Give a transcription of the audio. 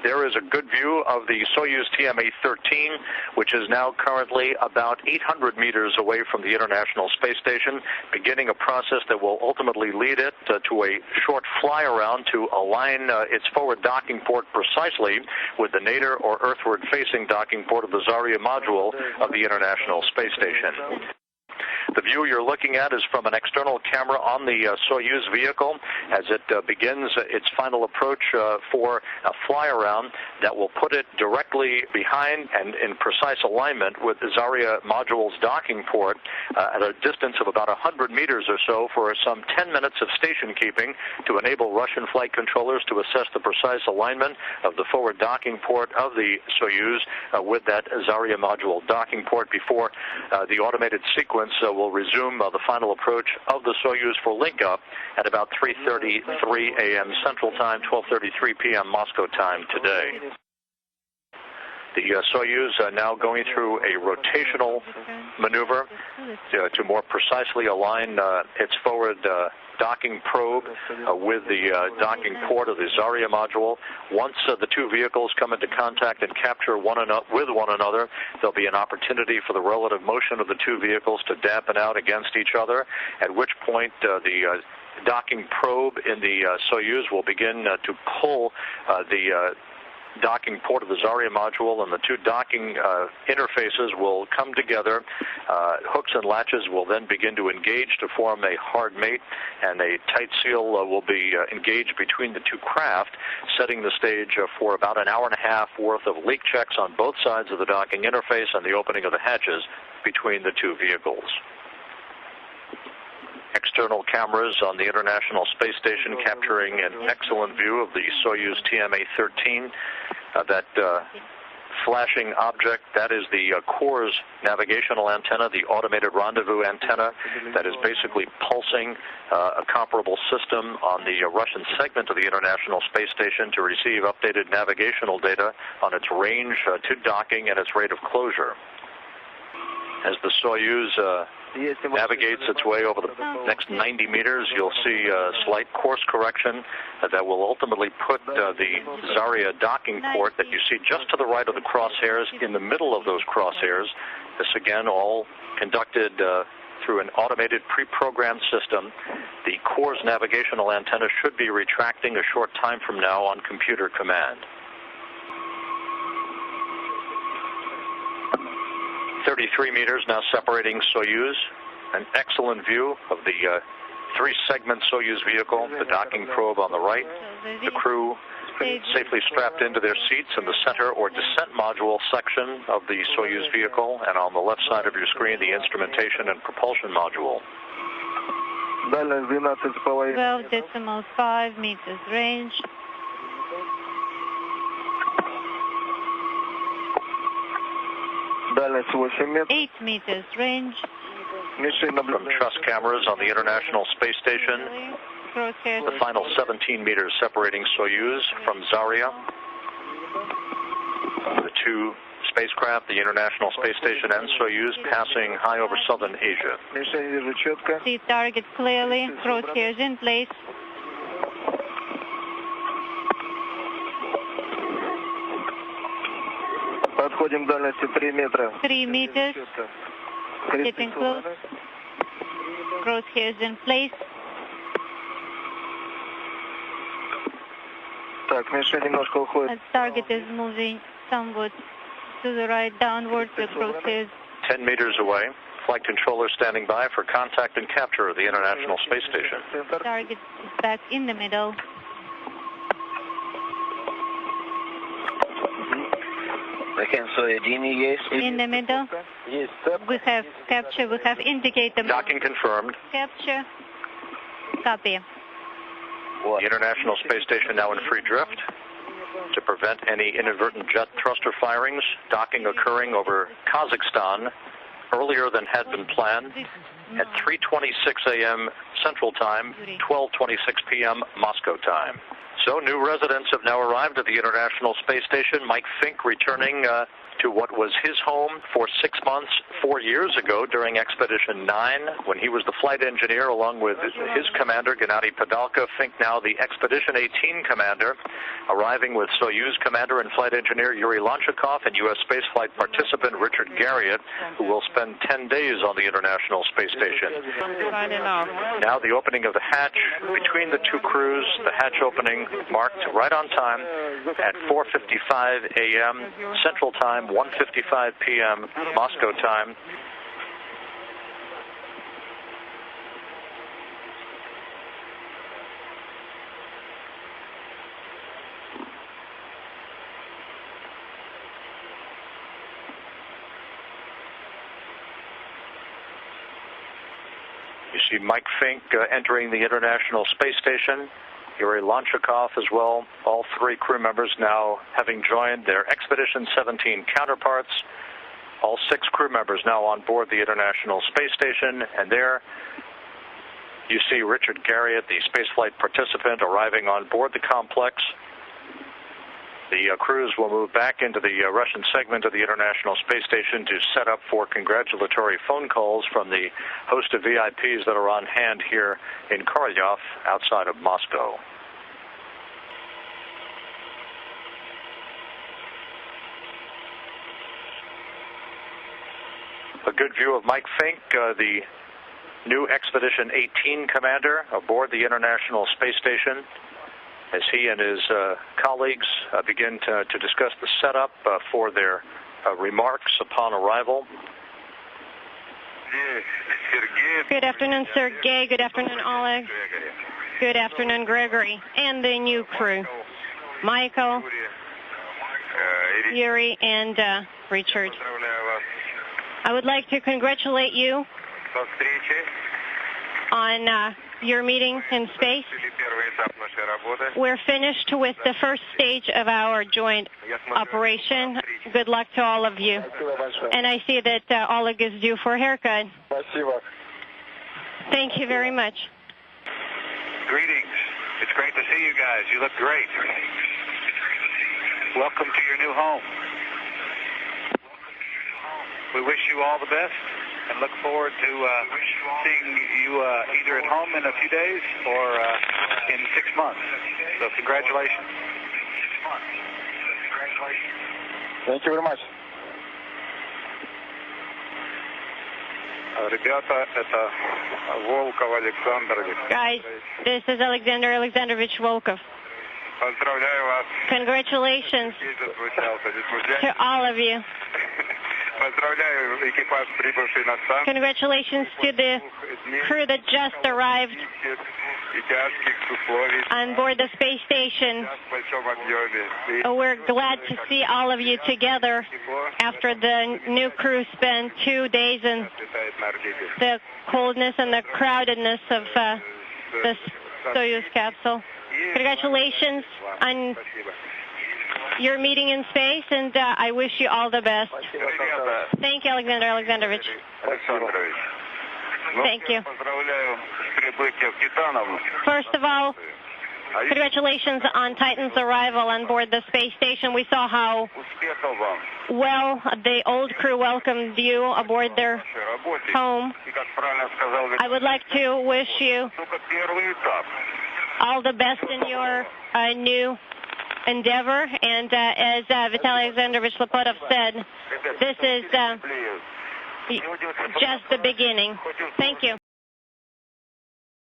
There is a good view of the Soyuz TMA-13, which is now currently about 800 meters away from the International Space Station, beginning a process that will ultimately lead it to a short fly around to align its forward docking port precisely with the nadir or earthward-facing docking port of the Zarya module of the International Space Station. The view you're looking at is from an external camera on the Soyuz vehicle as it begins its final approach for a fly-around that will put it directly behind and in precise alignment with the Zarya module's docking port at a distance of about 100 meters or so for some 10 minutes of station keeping to enable Russian flight controllers to assess the precise alignment of the forward docking port of the Soyuz with that Zarya module docking port before the automated sequence will resume the final approach of the Soyuz for link-up at about 3:33 a.m. Central Time, 12:33 p.m. Moscow time today. The Soyuz now going through a rotational maneuver to more precisely align its forward docking probe with the docking port of the Zarya module. Once the two vehicles come into contact and capture with one another, there'll be an opportunity for the relative motion of the two vehicles to dampen out against each other, at which point the docking probe in the Soyuz will begin to pull the docking port of the Zarya module, and the two docking interfaces will come together. Hooks and latches will then begin to engage to form a hard mate, and a tight seal will be engaged between the two craft, setting the stage for about an hour and a half worth of leak checks on both sides of the docking interface and the opening of the hatches between the two vehicles. External cameras on the International Space Station capturing an excellent view of the Soyuz TMA-13. That flashing object, that is the core's navigational antenna, the automated rendezvous antenna that is basically pulsing a comparable system on the Russian segment of the International Space Station to receive updated navigational data on its range to docking and its rate of closure. As the Soyuz navigates its way over the next 90 meters, you'll see a slight course correction that will ultimately put the Zarya docking port that you see just to the right of the crosshairs in the middle of those crosshairs. This again all conducted through an automated pre-programmed system. The core's navigational antenna should be retracting a short time from now on computer command. 33 meters now separating Soyuz. An excellent view of the three-segment Soyuz vehicle, the docking probe on the right, the crew safely strapped into their seats in the center or descent module section of the Soyuz vehicle, and on the left side of your screen, the instrumentation and propulsion module. 12.5 meters range. Дальность 8 meters range. From truss cameras on the International Space Station, the final 17 meters separating Soyuz from Zarya. The two spacecraft, the International Space Station and Soyuz, passing high over southern Asia. See target clearly, crosshairs in place. Подходим к дальности 3 метра. 3 meters. Getting close. Crosshairs in place. Так, мишень немножко уходит. Target is moving somewhat to the right, downwards. The crosshairs. 10 meters away. Flight controller standing by for contact and capture of the International Space Station. Target is back in the middle. In the middle, we have capture, we have indicator. Docking confirmed. Capture. Copy. The International Space Station now in free drift to prevent any inadvertent jet thruster firings. Docking occurring over Kazakhstan earlier than had been planned at 3:26 a.m. Central Time, 12:26 p.m. Moscow time. So new residents have now arrived at the International Space Station. Mike Fink returning to what was his home for 6 months 4 years ago during Expedition 9, when he was the flight engineer along with his commander, Gennady Padalka. Think now the Expedition 18 commander, arriving with Soyuz commander and flight engineer Yuri Lonchakov and U.S. spaceflight participant Richard Garriott, who will spend 10 days on the International Space Station. Now the opening of the hatch between the two crews, the hatch opening marked right on time at 4:55 a.m. Central Time, 1:55 p.m. Moscow time. You see Mike Fink entering the International Space Station, Yuri Lonchakov as well, all three crew members now having joined their Expedition 17 counterparts. All 6 crew members now on board the International Space Station, and there you see Richard Garriott, the spaceflight participant, arriving on board the complex. The crews will move back into the Russian segment of the International Space Station to set up for congratulatory phone calls from the host of VIPs that are on hand here in Korolyov, outside of Moscow. A good view of Mike Fink, the new Expedition 18 commander aboard the International Space Station, as he and his colleagues begin to discuss the setup for their remarks upon arrival. Good afternoon, Sergei. Good afternoon, Oleg. Good afternoon, Gregory, and the new crew, Michael, Yuri, and Richard. I would like to congratulate you on your meeting in space. We're finished with the first stage of our joint operation. Good luck to all of you. And I see that Oleg is due for a haircut. Thank you very much. Greetings. It's great to see you guys. You look great. Welcome to your new home. We wish you all the best and look forward to seeing you either at home in a few days or in 6 months. So congratulations. Thank you very much. Ребята, это Волков Александр. Guys, this is Alexander Alexandrovich Volkov. Поздравляю вас. Congratulations to all of you. Поздравляю экипаж, прибывший на станцию. Congratulations to the crew that just arrived on board the space station. We're glad to see all of you together after the new crew spent 2 days in the coldness and the crowdedness of the Soyuz capsule. Congratulations on your meeting in space, and I wish you all the best. Thank you, Alexander Alexandrovich. Thank you. First of all, congratulations on Titan's arrival on board the space station. We saw how well the old crew welcomed you aboard their home. I would like to wish you all the best in your new endeavor, and as Vitaly Alexandrovich Lopotov said, this is just the beginning. Thank you.